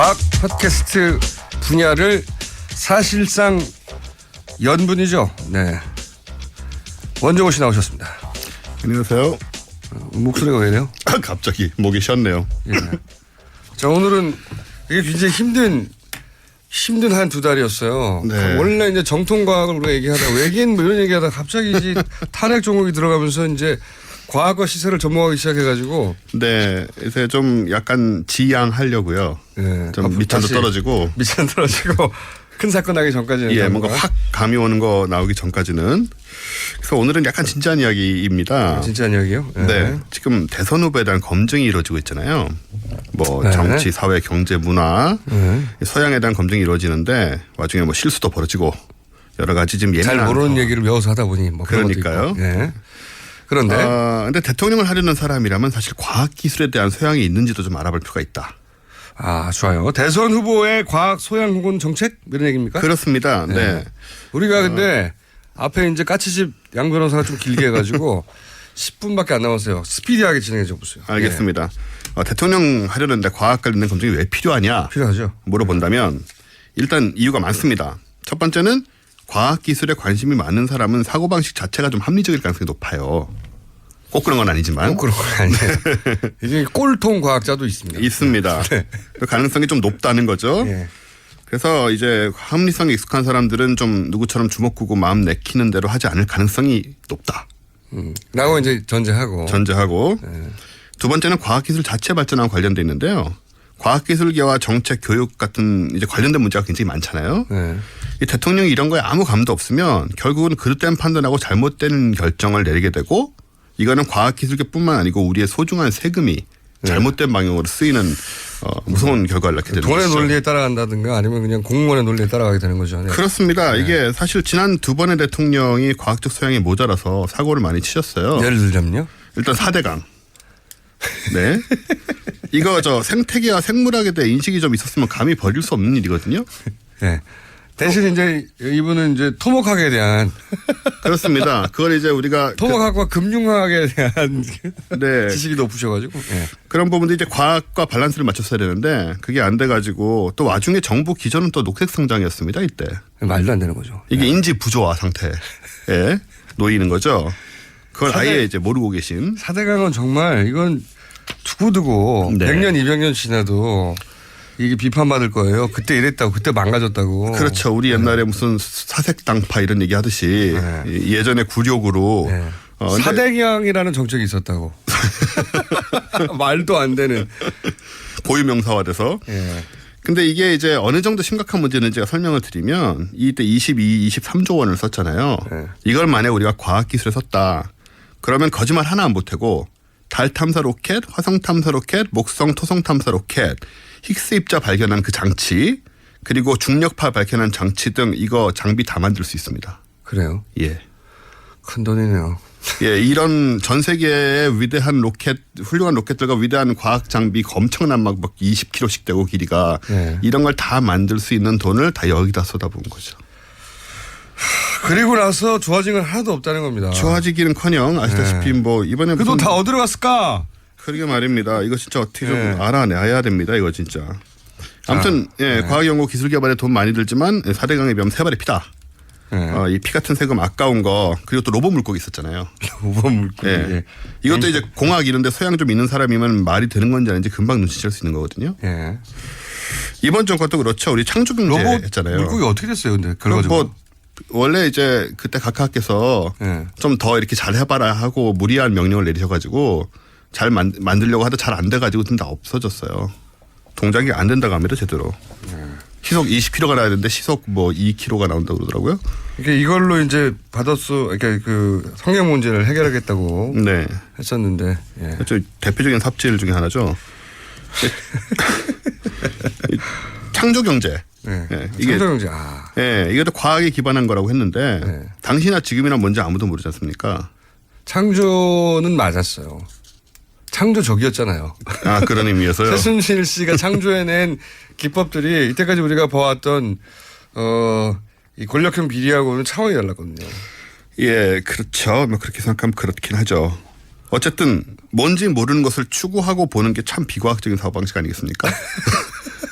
과학 팟캐스트 분야를 사실상 연분이죠. 네. 원종호 씨 나오셨습니다. 안녕하세요. 목소리가 왜 이래요? 갑자기 목이 쉬었네요. 예. 자, 오늘은 이게 굉장히 힘든 한 두 달이었어요. 네. 원래 이제 정통과학을 우리가 얘기하다가 외계인 뭐 이런 얘기하다가 갑자기 이제 탄핵 종목이 들어가면서 이제 과학과 시세를 접목하기 시작해가지고. 네, 이제 좀 약간 지양하려고요. 네. 좀 밑천도 떨어지고. 밑천 떨어지고 큰 사건 나기 전까지는. 예, 뭔가 확 감이 오는 거 나오기 전까지는. 그래서 오늘은 약간 진지한 이야기입니다. 진지한 이야기요? 네. 네. 지금 대선 후보에 대한 검증이 이루어지고 있잖아요. 뭐 네. 정치, 사회, 경제, 문화, 서양에 대한 검증이 이루어지는데 와중에 뭐 실수도 벌어지고 여러 가지 지금 예민한. 잘 모르는 얘기를 외워서 하다 보니 뭐 그런 것도 그러니까요. 있고. 네. 그런데. 근데 대통령을 하려는 사람이라면 사실 과학기술에 대한 소양이 있는지도 좀 알아볼 필요가 있다. 아, 좋아요. 대선 후보의 과학 소양 혹은 정책? 이런 얘기입니까? 그렇습니다. 네. 우리가 근데 앞에 이제 까치집 양 변호사가 좀 길게 해가지고 10분밖에 안 남았어요. 스피디하게 진행해 줘 보세요. 알겠습니다. 대통령 하려는데 과학 관련된 검증이 왜 필요하냐? 필요하죠. 물어본다면 일단 이유가 많습니다. 첫 번째는 과학기술에 관심이 많은 사람은 사고방식 자체가 좀 합리적일 가능성이 높아요. 꼭 그런 건 아니지만. 꼭 그런 건 아니에요. 이제 꼴통 과학자도 있습니다. 있습니다. 네. 그 가능성이 좀 높다는 거죠. 네. 그래서 이제 합리성에 익숙한 사람들은 좀 누구처럼 주먹구고 마음 내키는 대로 하지 않을 가능성이 높다. 라고 이제 전제하고. 두 번째는 과학기술 자체 발전하고 관련돼 있는데요. 과학기술계와 정책, 교육 같은 이제 관련된 문제가 굉장히 많잖아요. 네. 이 대통령이 이런 거에 아무 감도 없으면 결국은 그릇된 판단하고 잘못된 결정을 내리게 되고 이거는 과학기술계뿐만 아니고 우리의 소중한 세금이 잘못된 방향으로 쓰이는 무서운 결과를 낳게 되는 돈의 것이죠. 논리에 따라간다든가 아니면 그냥 공무원의 논리에 따라가게 되는 거죠. 네. 그렇습니다. 이게 사실 지난 두 번의 대통령이 과학적 소양이 모자라서 사고를 많이 치셨어요. 예를 들자면요. 일단 4대강. 네. 이거 생태계와 생물학에 대해 인식이 좀 있었으면 감히 버릴 수 없는 일이거든요. 네. 대신 이제 이분은 이제 토목학에 대한 그렇습니다. 그걸 이제 우리가 토목학과 금융학에 대한 네. 지식이 높으셔가지고 네. 그런 부분도 이제 과학과 밸런스를 맞췄어야 되는데 그게 안 돼가지고 또 와중에 정부 기조는 또 녹색 성장이었습니다 이때. 말도 안 되는 거죠. 이게 인지 부조화 상태에 놓이는 거죠. 그걸 아예 이제 모르고 계신. 4대강은 정말 이건 두고두고 네. 100년 200년 지나도 이게 비판받을 거예요. 그때 이랬다고 그때 망가졌다고. 그렇죠. 우리 옛날에 무슨 사색당파 이런 얘기 하듯이 예전에 굴욕으로. 사대강이라는 정책이 있었다고. 말도 안 되는. 고유명사화돼서. 예. 근데 이게 이제 어느 정도 심각한 문제는 제가 설명을 드리면 이때 23조 원을 썼잖아요. 이걸 만약 우리가 과학기술에 썼다. 그러면 거짓말 하나 안 보태고 달 탐사 로켓, 화성 탐사 로켓, 목성 토성 탐사 로켓, 힉스 입자 발견한 그 장치, 그리고 중력파 발견한 장치 등 이거 장비 다 만들 수 있습니다. 그래요? 예. 큰 돈이네요. 예, 이런 전 세계의 위대한 로켓, 훌륭한 로켓들과 위대한 과학 장비 엄청난 막 20km씩 되고 길이가 이런 걸 다 만들 수 있는 돈을 다 여기다 쏟아부은 거죠. 그리고 나서 좋아진 건 하나도 없다는 겁니다. 좋아지기는커녕 아시다시피 뭐 이번에 그 돈 다 어디로 갔을까? 그러게 말입니다. 이거 진짜 어떻게 좀 알아내야 됩니다. 이거 진짜. 아무튼 과학연구 기술개발에 돈 많이 들지만 4대강에 비하면 3발의 피다. 이 피 같은 세금 아까운 거 그리고 또 로봇 물고기 있었잖아요. 로봇 물고기. 이것도 이제 공학 이런데 소양 좀 있는 사람이면 말이 되는 건지 아닌지 금방 눈치챌 수 있는 거거든요. 예. 이번 정권도 그렇죠. 우리 창조경제 로봇 했잖아요. 물고기 어떻게 됐어요? 근데 결과적으로. 뭐 원래 이제 그때 각하께서 좀 더 이렇게 잘 해봐라 하고 무리한 명령을 내리셔가지고 잘 만들려고 하다 잘 안 돼가지고 다 없어졌어요. 동작이 안 된다고 합니다 제대로. 시속 20km가 나야 되는데 시속 뭐 2km가 나온다고 그러더라고요. 그러니까 이걸로 이제 그러니까 그 성형 문제를 해결하겠다고 했었는데. 예. 대표적인 삽질 중에 하나죠. 창조경제. 이게 창조경제. 이것도 과학에 기반한 거라고 했는데 당시나 지금이나 뭔지 아무도 모르지 않습니까? 창조는 맞았어요. 창조적이었잖아요. 아, 그런 의미에서요? 최순실 씨가 창조해낸 기법들이 이때까지 우리가 보았던 이 권력형 비리하고는 차원이 달랐거든요. 예, 그렇죠. 뭐 그렇게 생각하면 그렇긴 하죠. 어쨌든 뭔지 모르는 것을 추구하고 보는 게 참 비과학적인 사고방식 아니겠습니까?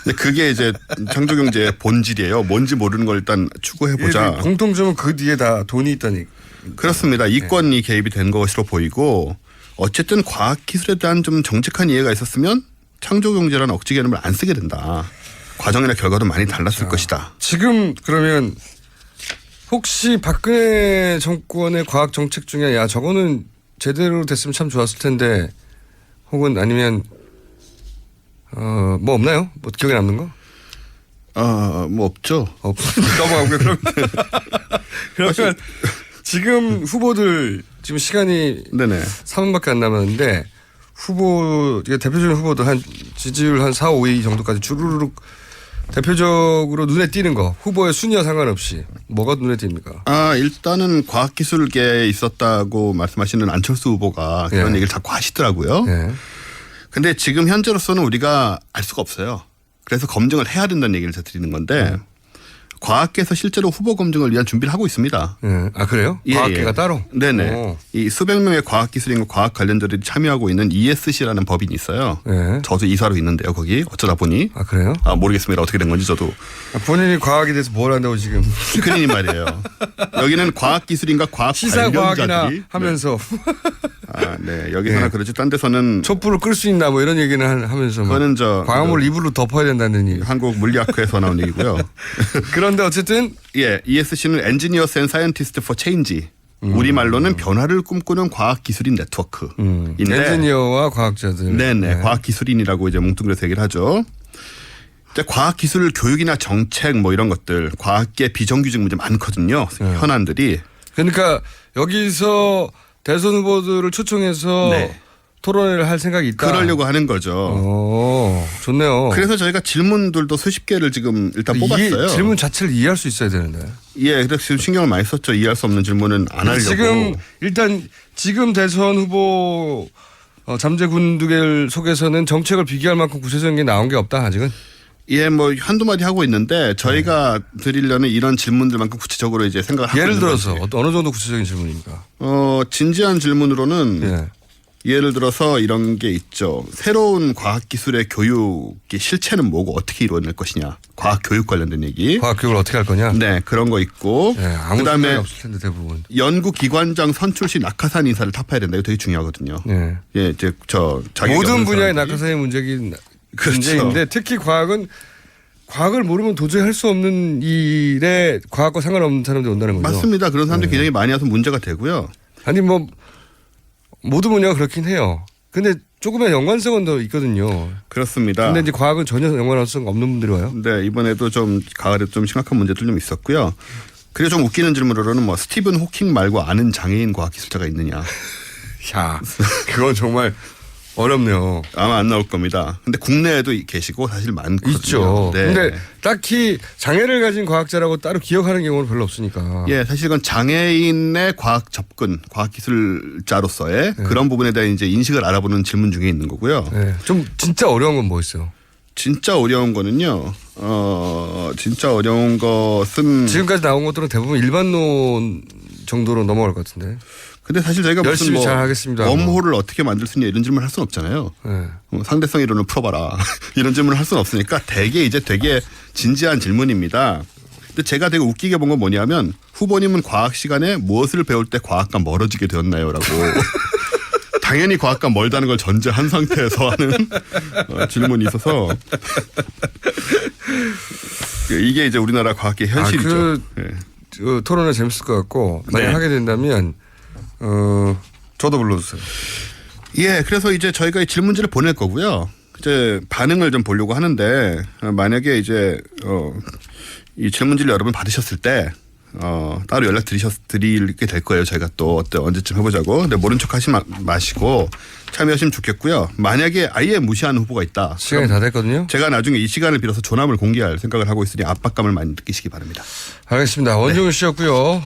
근데 그게 이제 창조경제의 본질이에요. 뭔지 모르는 걸 일단 추구해보자. 공통점은 그 뒤에 다 돈이 있다니. 그렇습니다. 이권이 개입이 된 것으로 보이고 어쨌든 과학기술에 대한 좀 정직한 이해가 있었으면 창조경제라는 억지 개념을 안 쓰게 된다. 과정이나 결과도 많이 달랐을 것이다. 지금 그러면 혹시 박근혜 정권의 과학 정책 중에 야 저거는 제대로 됐으면 참 좋았을 텐데 혹은 아니면 뭐 없나요? 뭐 기억에 남는 거? 뭐 없죠. 넘어가고요. 그러면 지금 후보들 지금 시간이 네네. 3분밖에 안 남았는데 후보 대표적인 후보들 한 지지율 한 4, 5위 정도까지 주르륵 대표적으로 눈에 띄는 거 후보의 순위와 상관없이 뭐가 눈에 띕니까? 일단은 과학기술계에 있었다고 말씀하시는 안철수 후보가 그런 얘기를 자꾸 하시더라고요. 근데 지금 현재로서는 우리가 알 수가 없어요. 그래서 검증을 해야 된다는 얘기를 제가 드리는 건데 과학계에서 실제로 후보 검증을 위한 준비를 하고 있습니다. 그래요? 과학계가 따로? 네네. 이 수백 명의 과학기술인과 과학 관련자들이 참여하고 있는 ESC라는 법인이 있어요. 저도 이사로 있는데요. 거기 어쩌다 보니. 그래요? 모르겠습니다. 어떻게 된 건지 저도. 본인이 과학에 대해서 뭘 한다고 지금. 그러니 말이에요. 여기는 과학기술인과 과학 시사과학이나 관련자들이. 하면서. 네. 여기서나 그렇지. 딴 데서는. 촛불을 끌 수 있나 뭐 이런 얘기는 하면서. 그거는 광화문을 이불로 덮어야 된다는 얘기. 한국 물리학회에서 나온 얘기고요. 그런데 어쨌든. ESC는 Engineers and Scientists for Change. 우리말로는 변화를 꿈꾸는 과학기술인 네트워크인데. 엔지니어와 과학자들. 네네. 과학기술인이라고 이제 뭉뚱그려서 얘기를 하죠. 이제 과학기술 교육이나 정책 뭐 이런 것들 과학계 비정규직 문제 많거든요. 현안들이. 그러니까 여기서 대선 후보들을 초청해서 토론회를 할 생각이 있다. 그러려고 하는 거죠. 좋네요. 그래서 저희가 질문들도 수십 개를 지금 일단 뽑았어요. 질문 자체를 이해할 수 있어야 되는데. 그래서 지금 신경을 많이 썼죠. 이해할 수 없는 질문은 안 하려고. 지금 대선 후보 잠재 군두계를 속에서는 정책을 비교할 만큼 구체적인 게 나온 게 없다 아직은. 뭐 한두 마디 하고 있는데 저희가 드리려는 이런 질문들만큼 구체적으로 이제 생각을 하고 예를 들어서 거지. 어느 정도 구체적인 질문입니까? 진지한 질문으로는 예를 들어서 이런 게 있죠. 새로운 과학기술의 교육의 실체는 뭐고 어떻게 이루어낼 것이냐. 과학교육 관련된 얘기. 과학교육을 어떻게 할 거냐. 네. 그런 거 있고. 아무 그다음에 없을 텐데 대부분. 연구기관장 선출 시 낙하산 인사를 타파해야 된다. 이거 되게 중요하거든요. 이제 모든 분야의 낙하산의 문제인데 특히 과학을 모르면 도저히 할 수 없는 일에 과학과 상관없는 사람들이 온다는 거죠. 맞습니다. 그런 사람들이 굉장히 많이 와서 문제가 되고요. 아니 뭐 모든 분야가 그렇긴 해요. 근데 조금의 연관성은 더 있거든요. 그렇습니다. 근데 이제 과학은 전혀 연관성 없는 분들이 와요. 네, 이번에도 좀 가을에 좀 심각한 문제들 좀 있었고요. 그리고 좀 웃기는 질문으로는 뭐 스티븐 호킹 말고 아는 장애인 과학기술자가 있느냐. 그건 정말 어렵네요. 아마 안 나올 겁니다. 근데 국내에도 계시고 사실 많거든요. 있죠. 근데 딱히 장애를 가진 과학자라고 따로 기억하는 경우는 별로 없으니까. 사실 이건 장애인의 과학 접근, 과학기술자로서의 그런 부분에 대한 이제 인식을 알아보는 질문 중에 있는 거고요. 좀 진짜 어려운 건 뭐 있어요? 진짜 어려운 거는요. 진짜 어려운 것은 지금까지 나온 것들은 대부분 일반론 정도로 넘어갈 것 같은데. 근데 사실 저희가 열심히 무슨 잘 하겠습니다. 웜홀을 어떻게 만들 수 있냐 이런 질문을 할 수는 없잖아요. 상대성 이론을 풀어봐라 이런 질문을 할 수는 없으니까 되게 진지한 질문입니다. 근데 제가 되게 웃기게 본 건 뭐냐면 후보님은 과학 시간에 무엇을 배울 때 과학과 멀어지게 되었나요라고. 당연히 과학과 멀다는 걸 전제한 상태에서 하는 질문이 있어서 이게 이제 우리나라 과학의 현실이죠. 그 토론회 재밌을 것 같고 만약 하게 된다면 저도 불러주세요. 그래서 이제 저희가 이 질문지를 보낼 거고요. 이제 반응을 좀 보려고 하는데 만약에 이제 이 질문지를 여러분 받으셨을 때 따로 연락 드리게 될 거예요. 저희가 또 언제쯤 해보자고. 근데 모른 척 하지 마시고 참여하시면 좋겠고요. 만약에 아예 무시하는 후보가 있다. 시간이 다 됐거든요. 제가 나중에 이 시간을 빌어서 조남을 공개할 생각을 하고 있으니 압박감을 많이 느끼시기 바랍니다. 알겠습니다. 원종우 씨였고요.